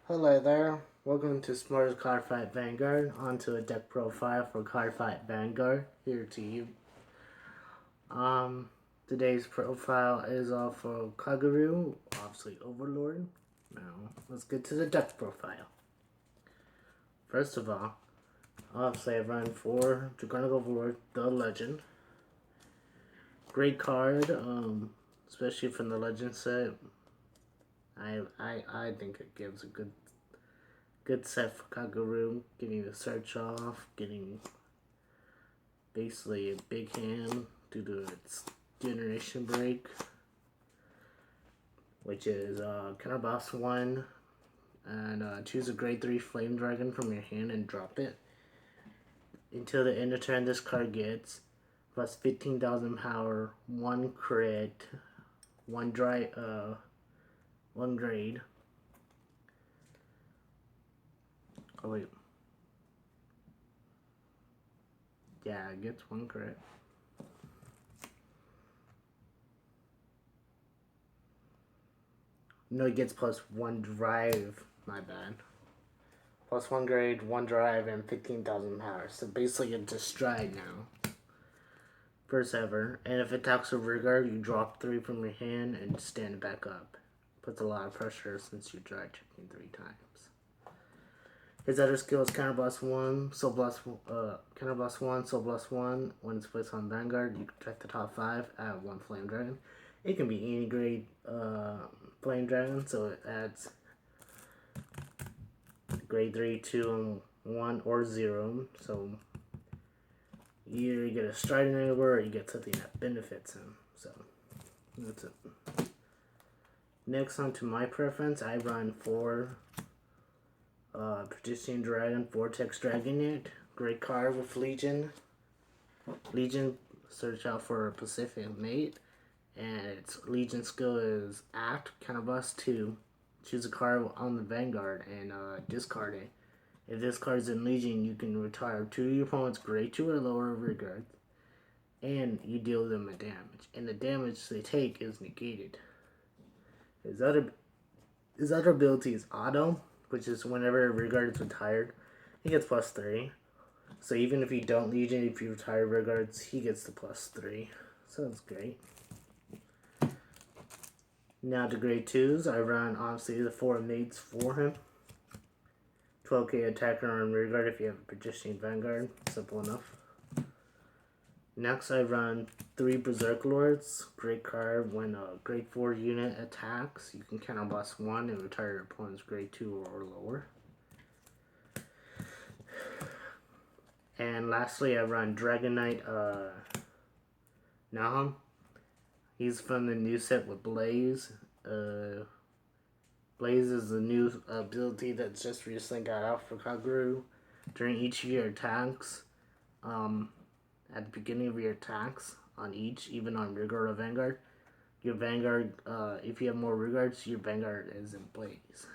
Hello there, welcome to Smart's Cardfight Vanguard. Onto a deck profile for Cardfight Vanguard. Here to you. Today's profile is off of Kagero, obviously Overlord. Now, let's get to the deck profile. First of all, obviously I run for Draconic Overlord, the Legend. Great card, especially from the Legend set. I think it gives a good set for Kagero, getting the search off, getting basically a big hand due to its generation break, which is counterboss 1, and choose a grade 3 flame dragon from your hand and drop it. Until the end of turn, this card gets plus 15,000 power, 1 crit, 1 grade. Oh wait. Yeah, it gets 1 crit. No, it gets plus 1 drive. My bad. Plus 1 grade, 1 drive, and 15,000 power. So basically, it's a stride now. First ever. And if it attacks a rear guard, you drop 3 from your hand and stand it back up. Puts a lot of pressure since you dry checking 3 times. His other skill is counterboss 1, soul blast, counterboss 1, soul blast 1. When it's placed on Vanguard, you can check the top 5, add 1 flame dragon. It can be any grade flame dragon, so it adds grade 3, 2, 1, or 0. So either you get a stride enabler or you get something that benefits him. So that's it. Next, on to my preference, I run 4 Protecting Dragon, Vortex Dragonet. Great card with Legion. Legion, search out for a Pacific mate. And its Legion skill is Act, counterboss 2. Choose a card on the Vanguard and discard it. If this card is in Legion, you can retire 2 of your opponent's grade 2 or lower rear guards. And you deal them a damage. And the damage they take is negated. His other ability is Auto, which is whenever a rear guard is retired, he gets plus 3. So even if you don't Legion, if you retire rear guards, he gets the plus 3. So that's great. Now to grade 2s, I run obviously the 4 mates for him. 12k attacker on rear guard if you have a Protecting Vanguard. Simple enough. Next, I run 3 Berserk Lords. Great card. When a grade 4 unit attacks, you can counterboss 1 and retire your opponent's grade 2 or lower. And lastly, I run Dragon Knight Nahum. He's from the new set with Blaze. Blaze is the new ability that's just recently got out for Kagero. During each of your attacks, at the beginning of your attacks on each, even on Rearguard or Vanguard, your Vanguard, if you have more Rearguards, your Vanguard is in Blaze.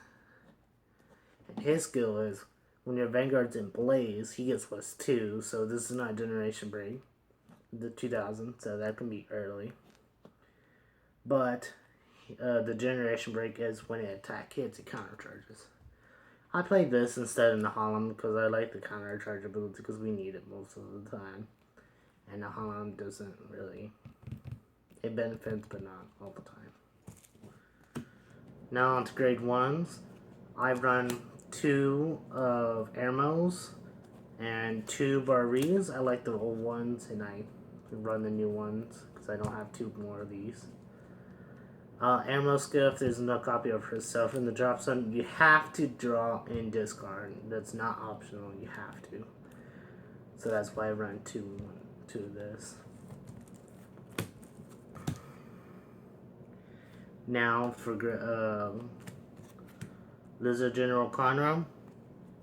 And his skill is, when your Vanguard's in Blaze, he gets plus 2, so this is not Generation Break, the 2000, so that can be early. But the Generation Break is when an attack hits, it countercharges. I played this instead in the Holland because I like the countercharge ability because we need it most of the time. And the Holland doesn't really, it benefits but not all the time. Now on to grade 1s. I run 2 of Airmos and 2 Barries. I like the old ones and I run the new ones because I don't have 2 more of these. Ammo skill, if there's no copy of herself in the drop zone, you have to draw and discard. That's not optional, you have to. So that's why I run 2 of this. Now for Lizard General Conram.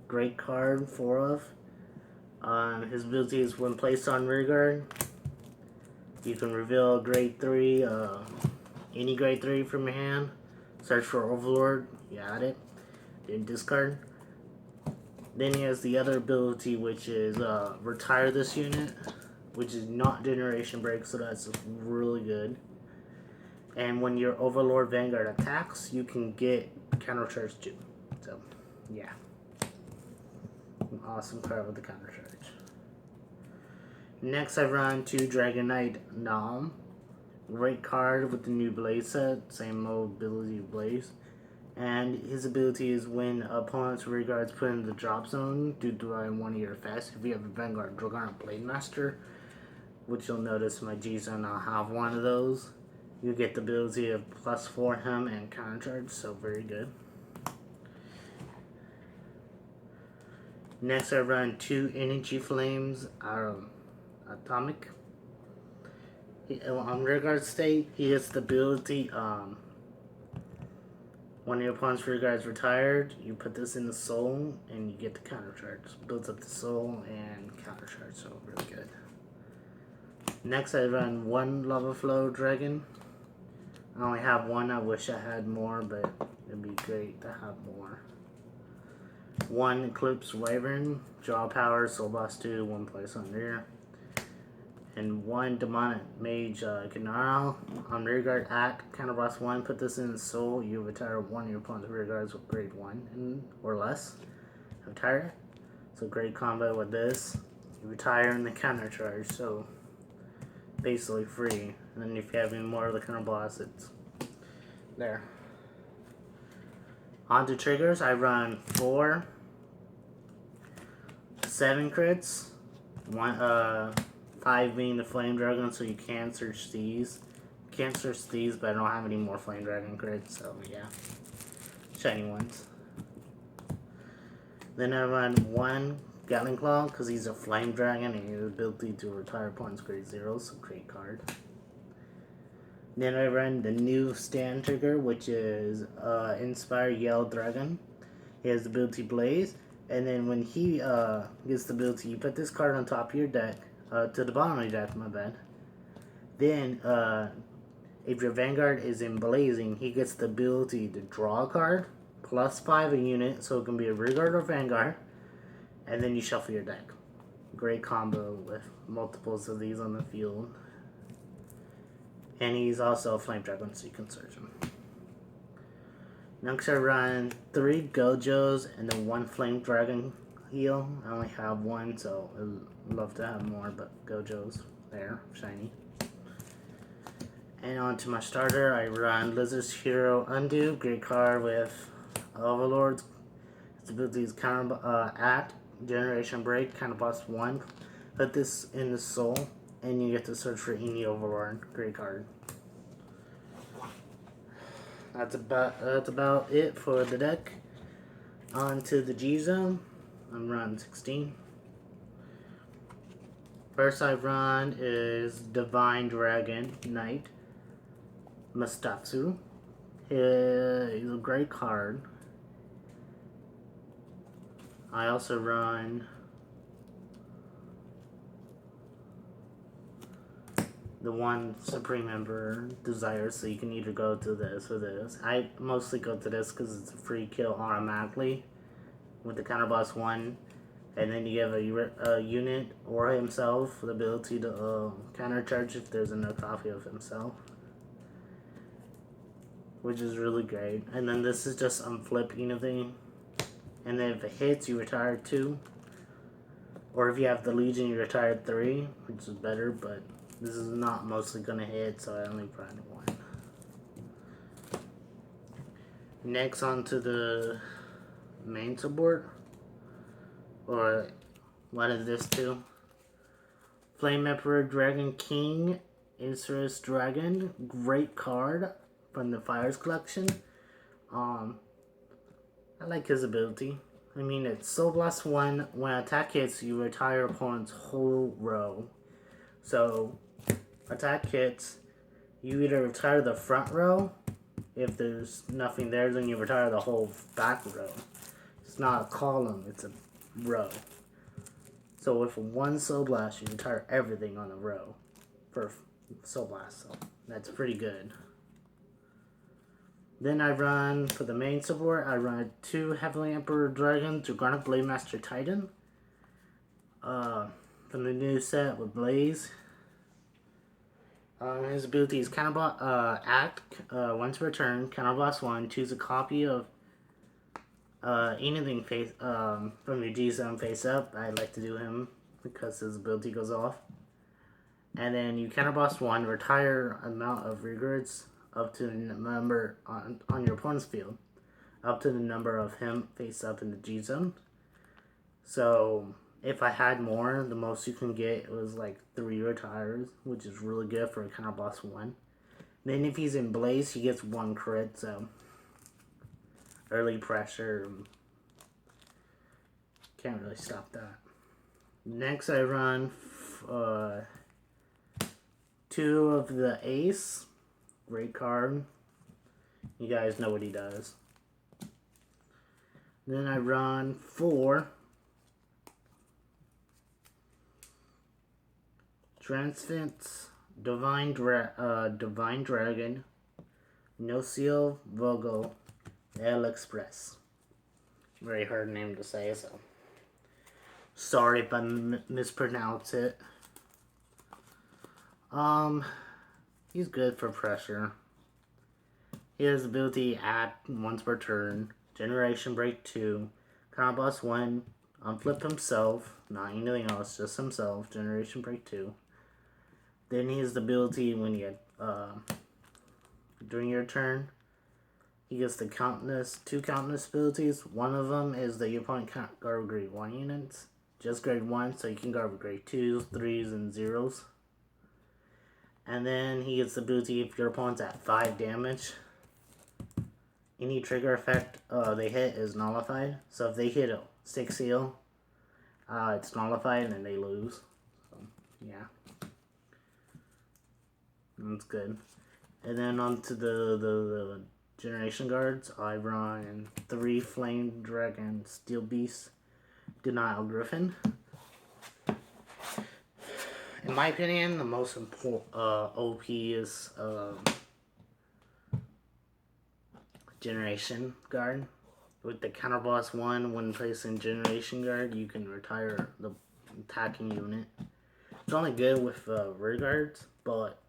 Great card, 4 of. His ability is when placed on rearguard, you can reveal grade 3, any grade 3 from your hand. Search for Overlord, you add it, then discard. Then he has the other ability, which is retire this unit, which is not Generation Break, so that's really good. And when your Overlord Vanguard attacks, you can get countercharge too. So yeah. Awesome card with the counter charge. Next I run 2 Dragon Knight Nom. Great card with the new Blaze set, same mobility Blaze. And his ability is when opponents regards put in the drop zone due to one of your effects. If you have a Vanguard Dragon Blade Master, which you'll notice in my G zone, I'll have one of those. You get the ability of +4 him and counter charge, so very good. Next I run 2 Energy Flames Atomic. On rear guard state, he gets the ability, when your opponent's rear guard's retired, you put this in the soul and you get the counter charge. Builds up the soul and counter charge, so really good. Next I run 1 Lava Flow Dragon. I only have 1, I wish I had more, but it'd be great to have more. 1 Eclipse Wyvern, draw power, soul boss 2, 1 place on rear. And 1 Demonic Mage Canaro. On rear guard act, counter boss 1, put this in soul, you retire 1 of your opponent's rear guards with grade 1 or less. Retire. So great combo with this. You retire in the counter charge, so basically free. And then if you have any more of the counter boss, it's there. On to triggers, I run 4 7 crits. 5 being the Flame Dragon, so you can search these. Can't search these, but I don't have any more Flame Dragon crits, so yeah. Shiny ones. Then I run 1 Gatling Claw, because he's a Flame Dragon and he has the ability to retire opponent's grade 0, so great card. Then I run the new stand trigger, which is Inspire Yell Dragon. He has the ability Blaze, and then when he gets the ability, you put this card on top of your deck, to the bottom of your deck, my bad. Then, if your Vanguard is in Blazing, he gets the ability to draw a card, +5 a unit, so it can be a rear guard or Vanguard, and then you shuffle your deck. Great combo with multiples of these on the field. And he's also a Flame Dragon, so you can search him. Next I run 3 Gojos and then 1 Flame Dragon heal. I only have 1, so I'd love to have more, but Gojo's there, shiny. And on to my starter, I run Lizard's Hero Undo, great card with Overlords. Its ability is counter act, Generation Break, counter boss 1. Put this in the soul, and you get to search for any Overlord. Great card. That's about it for the deck. On to the G zone. I'm running 16. First I run is Divine Dragon Knight Mustatsu. He's a great card. I also run the 1 Supreme Emperor Desire, so you can either go to this or this. I mostly go to this because it's a free kill automatically with the counter boss 1, and then you give a unit or himself the ability to counter charge if there's no copy of himself, which is really great. And then this is just unflipping a thing, and then if it hits, you retire 2, or if you have the Legion, you retire 3, which is better, but this is not mostly gonna hit, so I only run 1. Next, on to the main support, or what is this too? Flame Emperor Dragon King Isurus Dragon, great card from the Fires collection. I like his ability. I mean, it's Soul Blast 1. When attack hits, you retire opponent's whole row. So, attack hits, you either retire the front row. If there's nothing there, then you retire the whole back row. It's not a column, it's a row. So with 1 Soul Blast, you retire everything on the row for Soul Blast, so that's pretty good. Then I run, for the main support, I run 2 Heavenly Emperor Dragon Dragonic Blade Master Titan. From the new set with Blaze. His ability is act, once per turn, counter boss 1, choose a copy of anything face from your G zone face up, I like to do him because his ability goes off. And then you counter boss 1, retire amount of regards up to the number on your opponent's field, up to the number of him face up in the G zone. So if I had more, the most you can get was like 3 retires, which is really good for a counter boss 1. Then if he's in Blaze, he gets 1 crit, so early pressure, can't really stop that. Next I run 2 of the Ace, great card. You guys know what he does. Then I run 4 Transfix, Divine Dragon, No Seal, Vogel, El Express. Very hard name to say, so sorry if I mispronounce it. He's good for pressure. He has ability add once per turn, Generation Break 2, Counter Boss 1, unflip himself, not anything else, just himself, Generation Break 2. Then he has the ability when you during your turn, he gets the two countless abilities. One of them is that your opponent can't guard with grade 1 units, just grade 1, so you can guard with grade 2s, 3s, and 0s. And then he gets the ability if your opponent's at 5 damage, any trigger effect they hit is nullified. So if they hit a 6 heal, it's nullified and then they lose. So, yeah. That's good. And then onto the Generation Guards, I run 3 Flame Dragon Steel Beast Denial Griffin. In my opinion, the most important OP is Generation Guard. With the counter boss 1, when placing Generation Guard, you can retire the attacking unit. It's only good with rear guards, but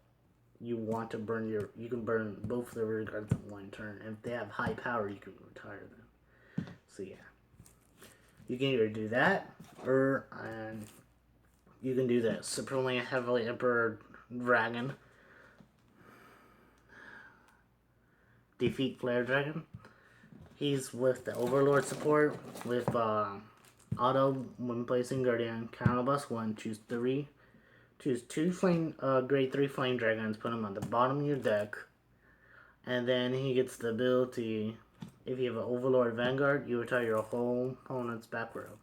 you want to you can burn both the rear guards in 1 turn. And if they have high power, you can retire them. So yeah, you can either do that, or you can do the Supremely Heavily Emperor Dragon. Defeat Flare Dragon. He's with the Overlord support with auto when placing Guardian. Counter boss 1, choose 3. Choose 2 grade 3 Flame Dragons, put them on the bottom of your deck. And then he gets the ability, if you have an Overlord Vanguard, you retire your whole opponent's back row.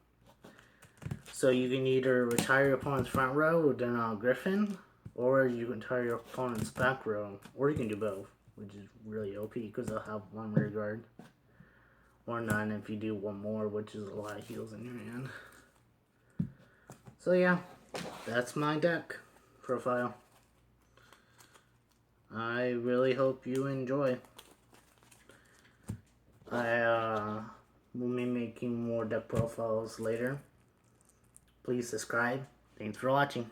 So you can either retire your opponent's front row with Denial Griffin, or you can retire your opponent's back row, or you can do both, which is really OP because they'll have 1 rear guard. Or none if you do 1 more, which is a lot of heals in your hand. So yeah, that's my deck profile. I really hope you enjoy. I will be making more deck profiles later. Please subscribe. Thanks for watching.